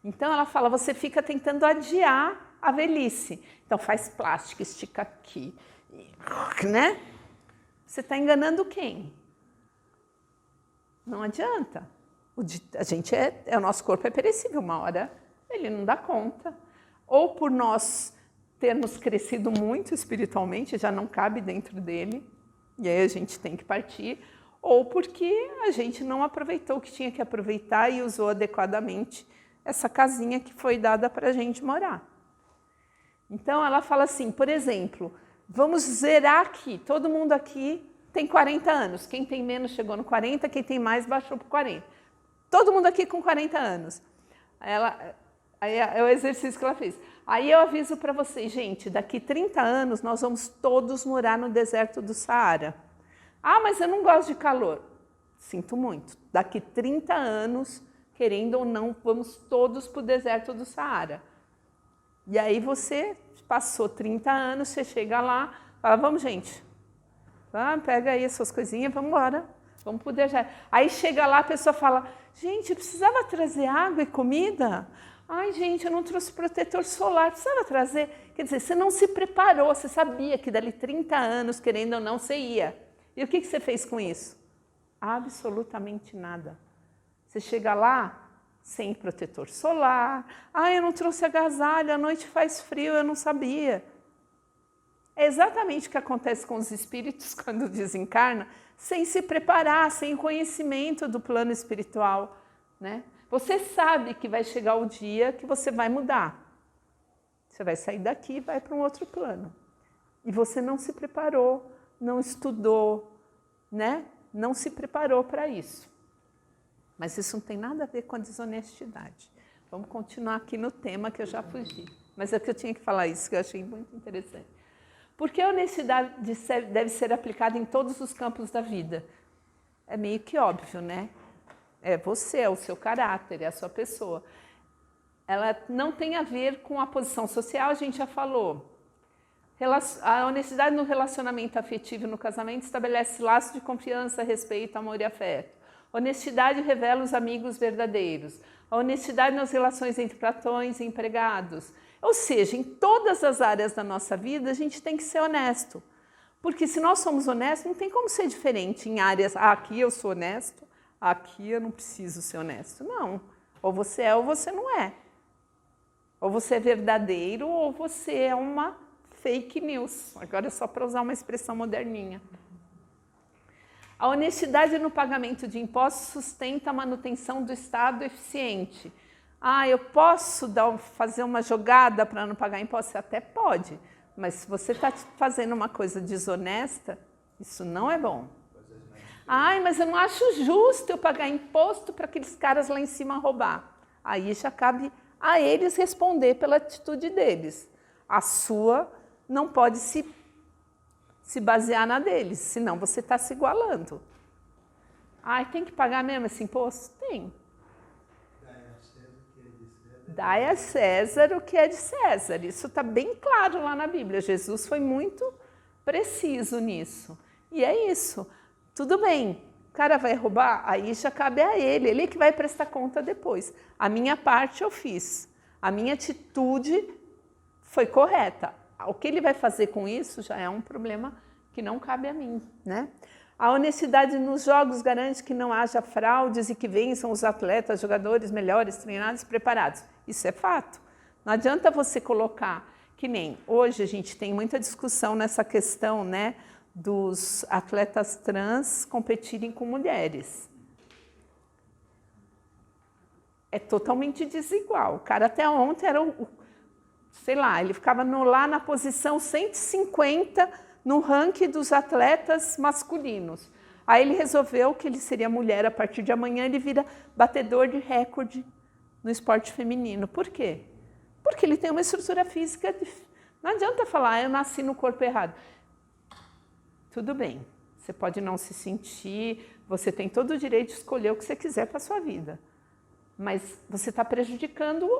Então ela fala, você fica tentando adiar a velhice. Então faz plástica, estica aqui, né? Você está enganando quem? Não adianta. O nosso corpo é perecível, uma hora ele não dá conta. Ou por nós termos crescido muito espiritualmente, já não cabe dentro dele, e aí a gente tem que partir, ou porque a gente não aproveitou o que tinha que aproveitar e usou adequadamente essa casinha que foi dada para a gente morar. Então ela fala assim, por exemplo, vamos zerar aqui, todo mundo aqui tem 40 anos, quem tem menos chegou no 40, quem tem mais baixou para 40. Todo mundo aqui com 40 anos. Aí é o exercício que ela fez. Aí eu aviso para vocês, gente, daqui 30 anos nós vamos todos morar no deserto do Saara. Ah, mas eu não gosto de calor. Sinto muito. Daqui 30 anos, querendo ou não, vamos todos para o deserto do Saara. E aí você passou 30 anos, você chega lá, fala, vamos, gente. Pega aí as suas coisinhas, vamos embora. Vamos para o deserto. Aí chega lá, a pessoa fala, gente, eu precisava trazer água e comida? Ai, gente, eu não trouxe protetor solar, precisava trazer. Quer dizer, você não se preparou, você sabia que dali 30 anos, querendo ou não, você ia. E o que você fez com isso? Absolutamente nada. Você chega lá sem protetor solar. Ai, eu não trouxe agasalho, a noite faz frio, eu não sabia. É exatamente o que acontece com os espíritos quando desencarnam, sem se preparar, sem conhecimento do plano espiritual, né? Você sabe que vai chegar o dia que você vai mudar. Você vai sair daqui e vai para um outro plano. E você não se preparou, não estudou, né? Não se preparou para isso. Mas isso não tem nada a ver com a desonestidade. Vamos continuar aqui no tema que eu já fugi. Mas é que eu tinha que falar isso, que eu achei muito interessante. Porque a honestidade deve ser aplicada em todos os campos da vida. É meio que óbvio, né? É você, é o seu caráter, é a sua pessoa. Ela não tem a ver com a posição social, a gente já falou. A honestidade no relacionamento afetivo e no casamento estabelece laços de confiança, respeito, amor e afeto. Honestidade revela os amigos verdadeiros. A honestidade nas relações entre patrões e empregados. Ou seja, em todas as áreas da nossa vida, a gente tem que ser honesto. Porque se nós somos honestos, não tem como ser diferente em áreas, aqui eu sou honesto, aqui eu não preciso ser honesto. Não, ou você é ou você não é. Ou você é verdadeiro ou você é uma fake news. Agora é só para usar uma expressão moderninha. A honestidade no pagamento de impostos sustenta a manutenção do Estado eficiente. Ah, eu posso fazer uma jogada para não pagar imposto? Você até pode, mas se você está fazendo uma coisa desonesta, isso não é bom. Ai, mas eu não acho justo eu pagar imposto para aqueles caras lá em cima roubar. Aí já cabe a eles responder pela atitude deles. A sua não pode se basear na deles, senão você está se igualando. Ai, tem que pagar mesmo esse imposto? Tem. Dai a César o que é de César. Isso está bem claro lá na Bíblia. Jesus foi muito preciso nisso. E é isso. Tudo bem, o cara vai roubar, aí já cabe a ele que vai prestar conta depois. A minha parte eu fiz. A minha atitude foi correta. O que ele vai fazer com isso já é um problema que não cabe a mim, né? A honestidade nos jogos garante que não haja fraudes e que vençam os atletas, jogadores melhores, treinados e preparados. Isso é fato. Não adianta você colocar, que nem hoje a gente tem muita discussão nessa questão, né, dos atletas trans competirem com mulheres. É totalmente desigual. O cara até ontem era sei lá, ele ficava lá na posição 150 no ranking dos atletas masculinos. Aí ele resolveu que ele seria mulher, a partir de amanhã ele vira batedor de recorde no esporte feminino. Por quê? Porque ele tem uma estrutura física. Não adianta falar, eu nasci no corpo errado. Tudo bem, você pode não se sentir, você tem todo o direito de escolher o que você quiser para a sua vida. Mas você está prejudicando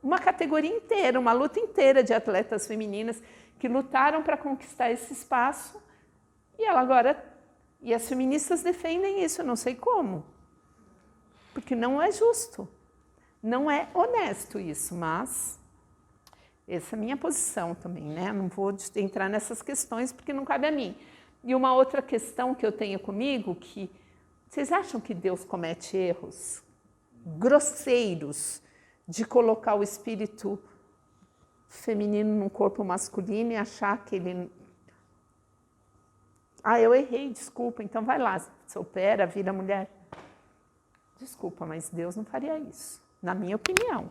uma categoria inteira, uma luta inteira de atletas femininas que lutaram para conquistar esse espaço e ela agora... E as feministas defendem isso, eu não sei como. Porque não é justo. Não é honesto isso, mas essa é a minha posição também, né? Não vou entrar nessas questões porque não cabe a mim. E uma outra questão que eu tenho comigo, que vocês acham que Deus comete erros grosseiros de colocar o espírito feminino num corpo masculino e achar que ele... Ah, eu errei, desculpa, então vai lá, se opera, vira mulher. Desculpa, mas Deus não faria isso, na minha opinião.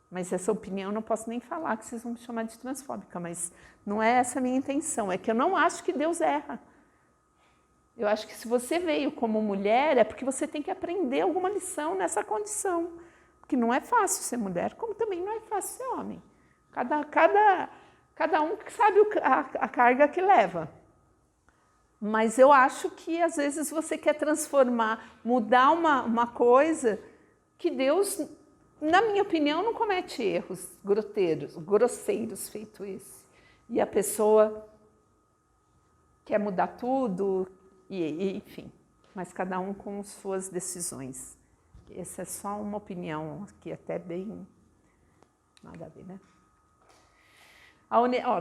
Mas essa opinião eu não posso nem falar, que vocês vão me chamar de transfóbica, mas não é essa a minha intenção, é que eu não acho que Deus erra. Eu acho que se você veio como mulher, é porque você tem que aprender alguma lição nessa condição. Porque não é fácil ser mulher, como também não é fácil ser homem. Cada um sabe a carga que leva. Mas eu acho que às vezes você quer transformar, mudar uma coisa que Deus, na minha opinião, não comete erros grosseiros feito esse. E a pessoa quer mudar tudo, enfim, mas cada um com suas decisões. Essa é só uma opinião aqui, até bem... nada a ver, né?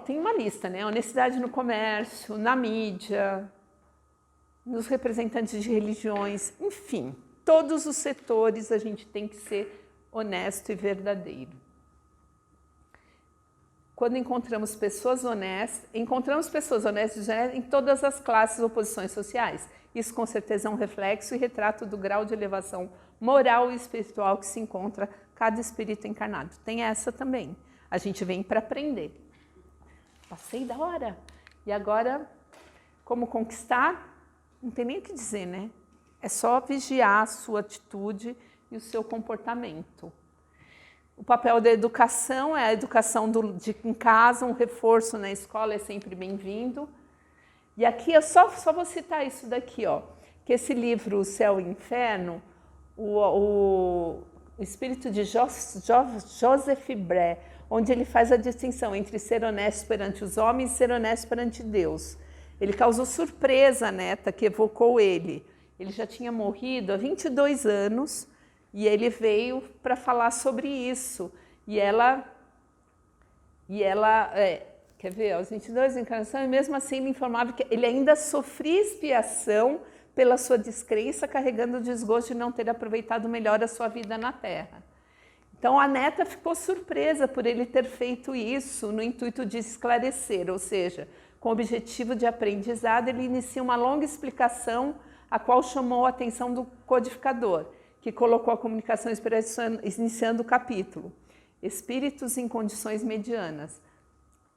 Tem uma lista, né? Honestidade no comércio, na mídia, nos representantes de religiões, enfim, todos os setores a gente tem que ser honesto e verdadeiro. Quando encontramos pessoas honestas em todas as classes ou posições sociais. Isso com certeza é um reflexo e retrato do grau de elevação moral e espiritual que se encontra cada espírito encarnado. Tem essa também. A gente vem para aprender. Passei da hora. E agora, como conquistar? Não tem nem o que dizer, né? É só vigiar a sua atitude e o seu comportamento. O papel da educação é a educação em casa, um reforço na escola é sempre bem-vindo. E aqui eu só vou citar isso daqui, ó, que esse livro, O Céu e o Inferno, o espírito de Joseph Bré, onde ele faz a distinção entre ser honesto perante os homens e ser honesto perante Deus. Ele causou surpresa à neta que evocou ele. Ele já tinha morrido há 22 anos e ele veio para falar sobre isso. E ela quer ver, aos 22 encarnações, mesmo assim ele informava que ele ainda sofria expiação pela sua descrença, carregando o desgosto de não ter aproveitado melhor a sua vida na Terra. Então a neta ficou surpresa por ele ter feito isso no intuito de esclarecer, ou seja, com o objetivo de aprendizado, ele inicia uma longa explicação, a qual chamou a atenção do codificador, que colocou a comunicação iniciando o capítulo, Espíritos em Condições Medianas.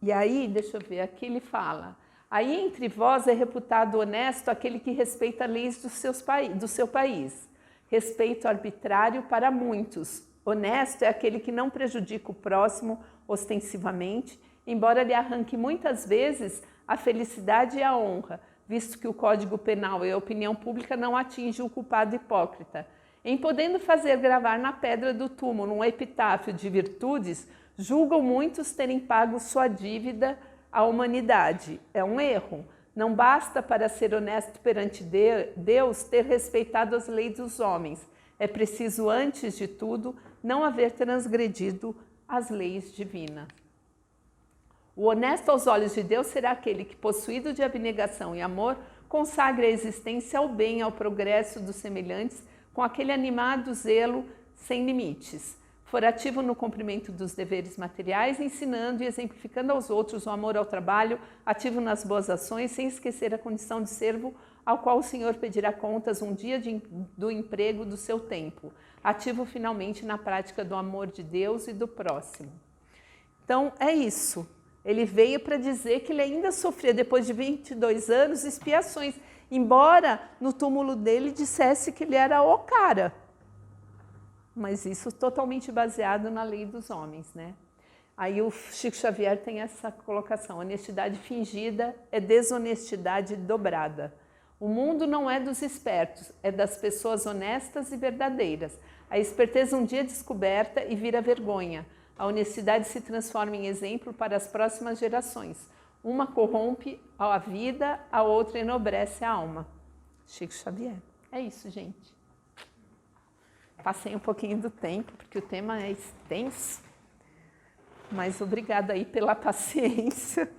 E aí, deixa eu ver, aqui ele fala, aí entre vós é reputado honesto aquele que respeita as leis do seu país, respeito arbitrário para muitos. Honesto é aquele que não prejudica o próximo ostensivamente, embora lhe arranque muitas vezes a felicidade e a honra, visto que o Código Penal e a opinião pública não atingem o culpado hipócrita. Em podendo fazer gravar na pedra do túmulo um epitáfio de virtudes, julgam muitos terem pago sua dívida à humanidade. É um erro. Não basta para ser honesto perante Deus ter respeitado as leis dos homens. É preciso, antes de tudo, não haver transgredido as leis divinas. O honesto aos olhos de Deus será aquele que, possuído de abnegação e amor, consagre a existência ao bem, ao progresso dos semelhantes, com aquele animado zelo sem limites. For ativo no cumprimento dos deveres materiais, ensinando e exemplificando aos outros o amor ao trabalho, ativo nas boas ações, sem esquecer a condição de servo ao qual o Senhor pedirá contas um dia do emprego do seu tempo. Ativo finalmente na prática do amor de Deus e do próximo. Então, é isso. Ele veio para dizer que ele ainda sofria, depois de 22 anos, expiações. embora no túmulo dele dissesse que ele era o cara. Mas isso totalmente baseado na lei dos homens, né? Aí o Chico Xavier tem essa colocação: honestidade fingida é desonestidade dobrada. O mundo não é dos espertos, é das pessoas honestas e verdadeiras. A esperteza um dia é descoberta e vira vergonha. A honestidade se transforma em exemplo para as próximas gerações. Uma corrompe a vida, a outra enobrece a alma. Chico Xavier. É isso, gente. Passei um pouquinho do tempo, porque o tema é extenso. Mas obrigada aí pela paciência.